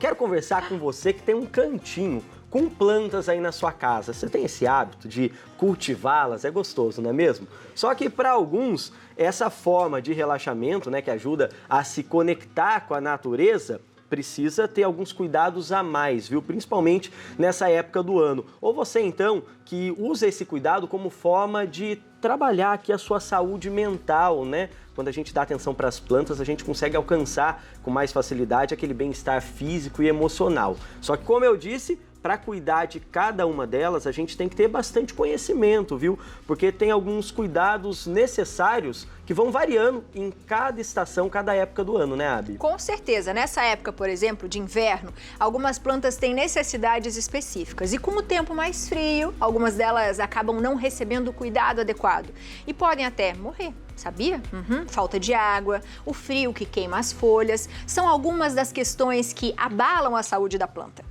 quero conversar com você que tem um cantinho com plantas aí na sua casa. Você tem esse hábito de cultivá-las? É gostoso, não é mesmo? Só que para alguns, essa forma de relaxamento, né, que ajuda a se conectar com a natureza, precisa ter alguns cuidados a mais, viu? Principalmente nessa época do ano. Ou você, então, que usa esse cuidado como forma de trabalhar aqui a sua saúde mental, né? Quando a gente dá atenção para as plantas, a gente consegue alcançar com mais facilidade aquele bem-estar físico e emocional. Só que, como eu disse, para cuidar de cada uma delas, a gente tem que ter bastante conhecimento, viu? Porque tem alguns cuidados necessários que vão variando em cada estação, cada época do ano, né, Abi? Com certeza. Nessa época, por exemplo, de inverno, algumas plantas têm necessidades específicas. E com o tempo mais frio, algumas delas acabam não recebendo o cuidado adequado e podem até morrer. Sabia? Falta de água, o frio que queima as folhas, são algumas das questões que abalam a saúde da planta.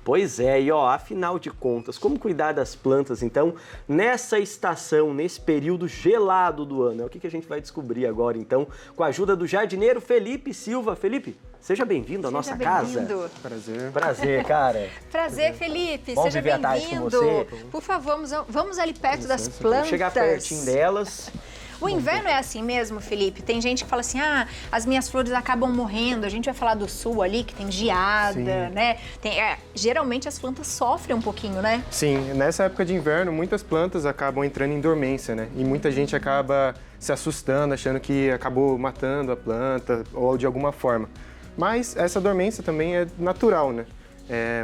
Pois é, e afinal de contas, como cuidar das plantas, então, nessa estação, nesse período gelado do ano? É o que a gente vai descobrir agora, então, com a ajuda do jardineiro Felipe Silva. Felipe, seja bem-vindo à nossa casa. Prazer. Prazer, cara. Prazer, Felipe. Vamos Seja viver a tarde com bem-vindo. você? Por favor, vamos ali perto das plantas. Vamos chegar pertinho delas. O inverno é assim mesmo, Felipe? Tem gente que fala assim, as minhas flores acabam morrendo. A gente vai falar do sul ali, que tem geada, né? Geralmente as plantas sofrem um pouquinho, né? Sim, nessa época de inverno, muitas plantas acabam entrando em dormência, né? E muita gente acaba se assustando, achando que acabou matando a planta ou de alguma forma. Mas essa dormência também é natural, né?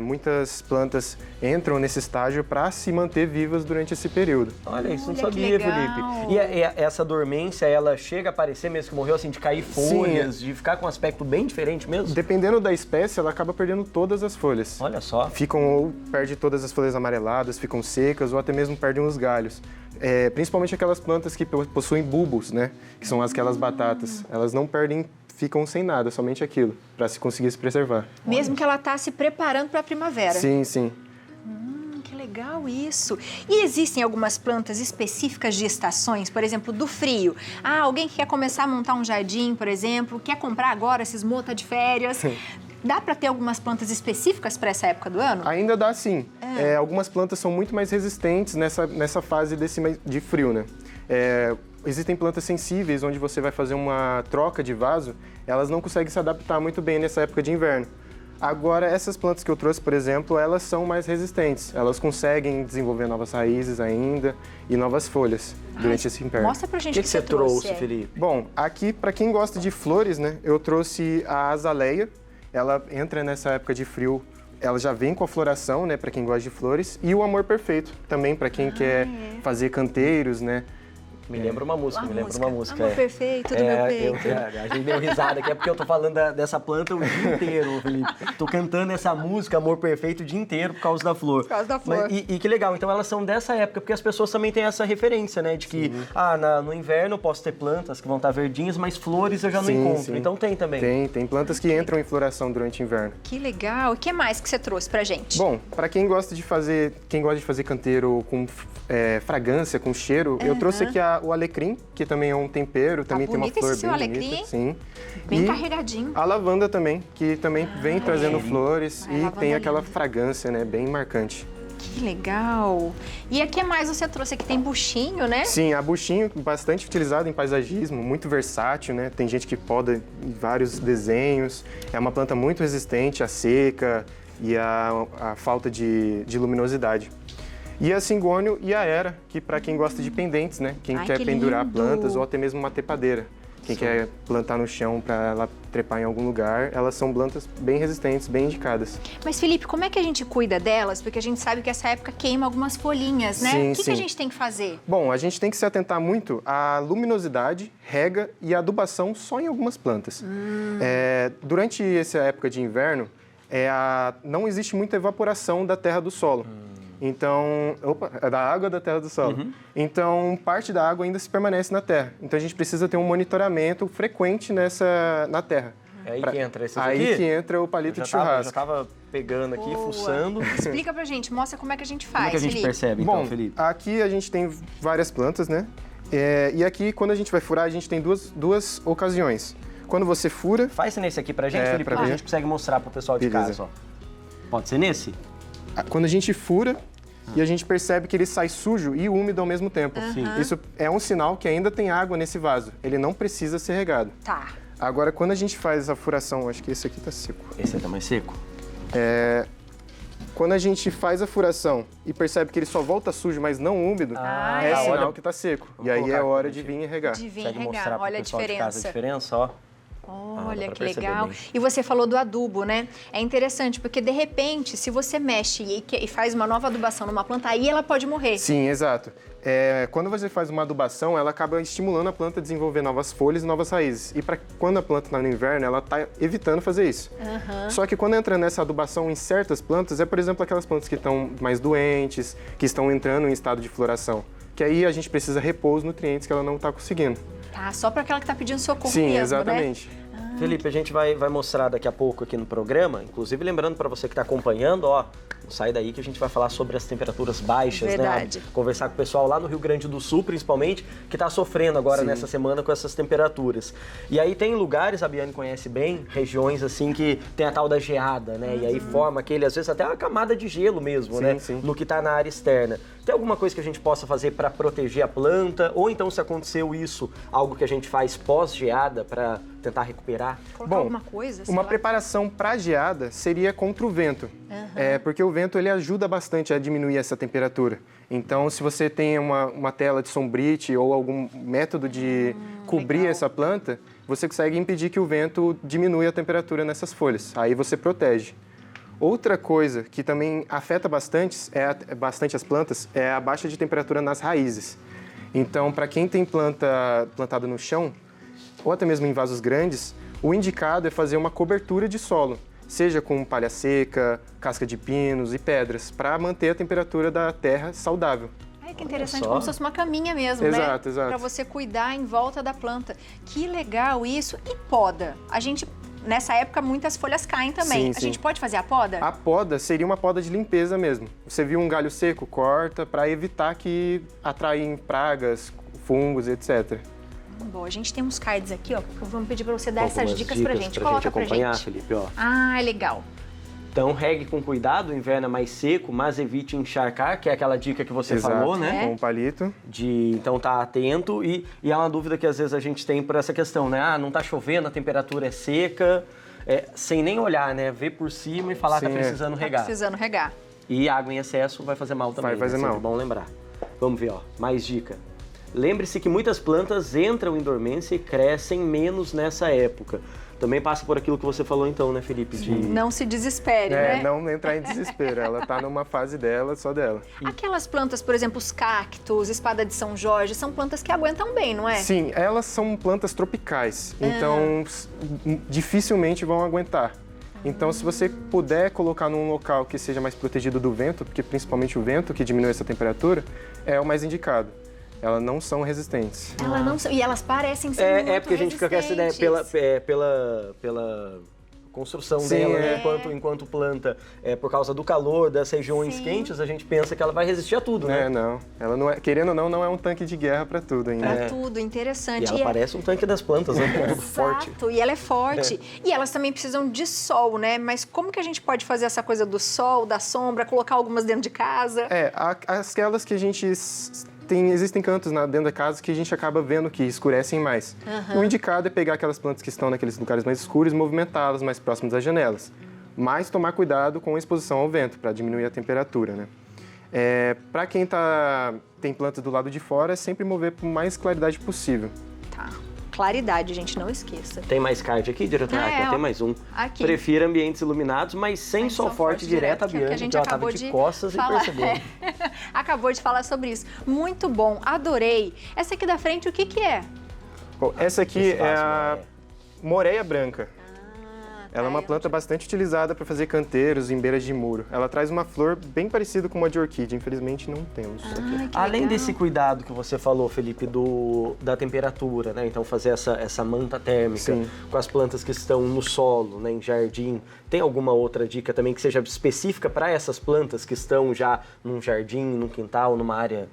Muitas plantas entram nesse estágio para se manter vivas durante esse período. Olha, isso não sabia, Felipe. E essa dormência, ela chega a aparecer mesmo que morreu, assim, de cair folhas, de ficar com um aspecto bem diferente mesmo? Dependendo da espécie, ela acaba perdendo todas as folhas. Olha só. Perde todas as folhas amareladas, ficam secas ou até mesmo perdem os galhos. Principalmente aquelas plantas que possuem bulbos, né? Que são aquelas batatas. Elas não perdem, ficam sem nada, somente aquilo, para se conseguir se preservar. Mesmo que ela está se preparando para a primavera. Sim, sim. Que legal isso. E existem algumas plantas específicas de estações, por exemplo, do frio. Alguém que quer começar a montar um jardim, por exemplo, quer comprar agora, esses mota de férias. Dá para ter algumas plantas específicas para essa época do ano? Ainda dá, sim. Algumas plantas são muito mais resistentes nessa fase de frio, né? Existem plantas sensíveis, onde você vai fazer uma troca de vaso, elas não conseguem se adaptar muito bem nessa época de inverno. Agora, essas plantas que eu trouxe, por exemplo, elas são mais resistentes. Elas conseguem desenvolver novas raízes ainda e novas folhas durante esse inverno. Mostra pra gente O que você trouxe, Felipe? Bom, aqui, para quem gosta de flores, né, eu trouxe a azaleia. Ela entra nessa época de frio, ela já vem com a floração, né, para quem gosta de flores. E o amor perfeito, também para quem quer fazer canteiros, né. Me lembra uma música, Amor perfeito do meu peito. A gente deu risada aqui, é porque eu tô falando dessa planta o dia inteiro, Felipe. Tô cantando essa música, Amor Perfeito, o dia inteiro por causa da flor. Por causa da flor. E que legal, então elas são dessa época, porque as pessoas também têm essa referência, né? De que, no inverno eu posso ter plantas que vão estar verdinhas, mas flores eu já não encontro. Sim. Então tem também. Tem plantas que entram em floração durante o inverno. Que legal. O que mais que você trouxe pra gente? Bom, para quem gosta de fazer canteiro com fragrância, com cheiro, eu trouxe aqui o alecrim, que também é um tempero, também tem uma flor bem bonita. Sim. Bem carregadinho. A lavanda também, que também vem trazendo flores e tem aquela linda. fragrância, né, bem marcante. Que legal. E o que mais você trouxe aqui? Tem buchinho, né? Sim, a buchinho, bastante utilizado em paisagismo, muito versátil, né? Tem gente que poda em vários desenhos. É uma planta muito resistente à seca e à falta de luminosidade. E a cingônio e a era, que para quem gosta de pendentes, né? Quem quer pendurar plantas ou até mesmo uma trepadeira. Quem quer plantar no chão para ela trepar em algum lugar, elas são plantas bem resistentes, bem indicadas. Mas, Felipe, como é que a gente cuida delas? Porque a gente sabe que essa época queima algumas folhinhas, né? Sim, o que a gente tem que fazer? Bom, a gente tem que se atentar muito à luminosidade, rega e adubação só em algumas plantas. Durante essa época de inverno, não existe muita evaporação da terra do solo. Então, da água da terra do solo. Então, parte da água ainda se permanece na terra. Então, a gente precisa ter um monitoramento frequente na terra. É aí que entra esse aqui? Aí que entra o palito de churrasco. Eu já tava pegando aqui, fuçando. Explica pra gente, mostra como é que a gente faz, Como é que a gente Felipe? percebe, então, Bom, Felipe? aqui a gente tem várias plantas, né? E aqui, quando a gente vai furar, a gente tem duas ocasiões. Quando você fura... Faz nesse aqui pra gente, Felipe, pra pra ver. gente consegue mostrar pro pessoal de Beleza. casa, ó. Pode ser nesse? Quando a gente fura e a gente percebe que ele sai sujo e úmido ao mesmo tempo. Sim. Isso é um sinal que ainda tem água nesse vaso. Ele não precisa ser regado. Tá. Agora, quando a gente faz a furação, acho que esse aqui tá seco. Esse tá mais seco? Quando a gente faz a furação e percebe que ele só volta sujo, mas não úmido, é tá. sinal Olha, que tá seco. vamos E aí colocar é aqui hora pra de gente. vir e regar. De vir Consegue mostrar regar. pro Olha a pessoal de casa a diferença, ó. Olha dá que pra perceber legal. bem. E você falou do adubo, né? É interessante, porque de repente, se você mexe e faz uma nova adubação numa planta, aí ela pode morrer. Sim, exato. Quando você faz uma adubação, ela acaba estimulando a planta a desenvolver novas folhas e novas raízes. E quando a planta está no inverno, ela está evitando fazer isso. Só que quando entra nessa adubação em certas plantas, por exemplo, aquelas plantas que estão mais doentes, que estão entrando em estado de floração. Que aí a gente precisa repor os nutrientes que ela não está conseguindo. Tá, só para aquela que tá pedindo socorro Sim, mesmo, exatamente. né? Felipe, a gente vai mostrar daqui a pouco aqui no programa, inclusive lembrando para você que está acompanhando, ó, não sai daí que a gente vai falar sobre as temperaturas baixas, Verdade. né? Conversar com o pessoal lá no Rio Grande do Sul, principalmente, que está sofrendo agora nessa semana com essas temperaturas. E aí tem lugares, a Biane conhece bem, regiões assim que tem a tal da geada, né? E aí forma aquele, às vezes até uma camada de gelo mesmo, Sim, né? sim. No que está na área externa. Tem alguma coisa que a gente possa fazer para proteger a planta? Ou então, se aconteceu isso, algo que a gente faz pós-geada para tentar recuperar? Colocar Bom, alguma coisa, sei uma lá. preparação para geada seria contra o vento, porque o vento ele ajuda bastante a diminuir essa temperatura. Então, se você tem uma tela de sombrite ou algum método de cobrir legal. essa planta, você consegue impedir que o vento diminua a temperatura nessas folhas. Aí você protege. Outra coisa que também afeta bastante as plantas é a baixa de temperatura nas raízes. Então, para quem tem planta plantada no chão, ou até mesmo em vasos grandes, o indicado é fazer uma cobertura de solo, seja com palha seca, casca de pinos e pedras, para manter a temperatura da terra saudável. Ai, que interessante, só. como se fosse uma caminha mesmo, Exato, né? exato. Para você cuidar em volta da planta. Que legal isso. E poda? A gente, nessa época, muitas folhas caem também. Sim, A sim. gente pode fazer a poda? A poda seria uma poda de limpeza mesmo. Você viu um galho seco, corta para evitar que atraem pragas, fungos, etc. Bom, a gente tem uns cards aqui, ó, que eu vou pedir para você dar Algumas essas dicas pra gente. Coloca pra acompanhar, gente. Felipe, ó. Ah, legal. Então, regue com cuidado, o inverno é mais seco, mas evite encharcar, que é aquela dica que você Exato. falou, né? Com um palito. Então tá atento e é uma dúvida que às vezes a gente tem por essa questão, né? Ah, não tá chovendo, a temperatura é seca, sem nem olhar, né? Ver por cima e falar que Sim, tá precisando Tá regar. precisando regar. E água em excesso vai fazer mal também. Vai fazer né? Sempre mal. bom lembrar. Vamos ver, ó. Mais dica. Lembre-se que muitas plantas entram em dormência e crescem menos nessa época. Também passa por aquilo que você falou então, né, Felipe? Não se desespere, né? Não entrar em desespero. Ela tá numa fase dela, só dela. Aquelas plantas, por exemplo, os cactos, espada de São Jorge, são plantas que aguentam bem, não é? Sim, elas são plantas tropicais, então dificilmente vão aguentar. Então, se você puder colocar num local que seja mais protegido do vento, porque principalmente o vento que diminui essa temperatura, é o mais indicado. Elas não são resistentes. Elas não são, e elas parecem ser muito porque a gente fica com essa ideia resistentes. pela construção Sim, dela, né? é. Enquanto planta, por causa do calor das regiões Sim. quentes, a gente pensa que ela vai resistir a tudo, né? Não. Ela não é, querendo ou não é um tanque de guerra para tudo ainda. Pra tudo, interessante. E ela parece um tanque das plantas, né? Tudo forte. Exato, e ela é forte. E elas também precisam de sol, né? Mas como que a gente pode fazer essa coisa do sol, da sombra, colocar algumas dentro de casa? Aquelas que a gente existem cantos dentro da casa que a gente acaba vendo que escurecem mais. O indicado é pegar aquelas plantas que estão naqueles lugares mais escuros e movimentá-las mais próximos das janelas. Mas tomar cuidado com a exposição ao vento, para diminuir a temperatura, né? Para quem tem plantas do lado de fora, é sempre mover por mais claridade possível. Tá. Claridade, gente, não esqueça. Tem mais card aqui, diretor? Aqui, ó. tem mais um. Aqui. Prefira ambientes iluminados, mas sem sol forte direto, a que é o que Biane, a gente que ela tava acabou de costas e falar. percebeu. Acabou de falar sobre isso. Muito bom, adorei. Essa aqui da frente, o que que é? Bom, essa aqui Esse é vaso, a né? moreia branca. Ela é uma planta bastante utilizada para fazer canteiros em beiras de muro. Ela traz uma flor bem parecida com uma de orquídea, infelizmente não temos. Ai, que Além legal. desse cuidado que você falou, Felipe, da temperatura, né? Então fazer essa manta térmica Sim. com as plantas que estão no solo, né? Em jardim. Tem alguma outra dica também que seja específica para essas plantas que estão já num jardim, num quintal, numa área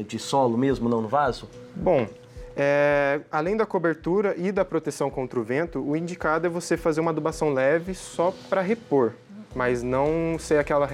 de solo mesmo, não no vaso? Bom, Além da cobertura e da proteção contra o vento, o indicado é você fazer uma adubação leve só para repor, mas não ser aquela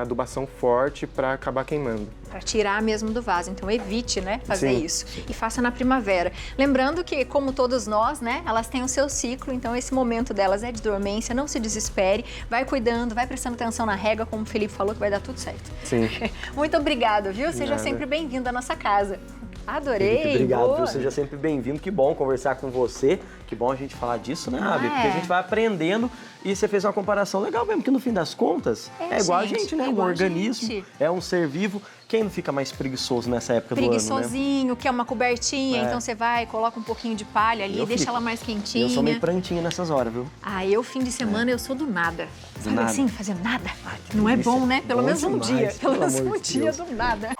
adubação forte para acabar queimando. Para tirar mesmo do vaso, então evite, né, fazer Sim. isso. E faça na primavera. Lembrando que, como todos nós, né, elas têm o seu ciclo, então esse momento delas é de dormência, não se desespere, vai cuidando, vai prestando atenção na rega, como o Felipe falou, que vai dar tudo certo. Sim. Muito obrigado, viu? Seja Nada. sempre bem-vindo à nossa casa. Adorei! Felipe, obrigado, boa. viu? Seja sempre bem-vindo. Que bom conversar com você. Que bom a gente falar disso, né, Abi? Porque a gente vai aprendendo e você fez uma comparação legal mesmo, que no fim das contas é igual a gente, né? é Um igual a organismo, gente. é um ser vivo. Quem não fica mais preguiçoso nessa época do ano, né? Preguiçosinho, quer uma cobertinha, então você vai, coloca um pouquinho de palha ali, Eu deixa fico. ela mais quentinha. Eu sou meio prantinha nessas horas, viu? Ah, eu, fim de semana, eu sou do nada. Sabe nada. assim, fazer nada? Ai, que Não é delícia. bom, né? Pelo Bom menos um demais, dia. Pelo pelo menos amor um de dia Deus. do nada.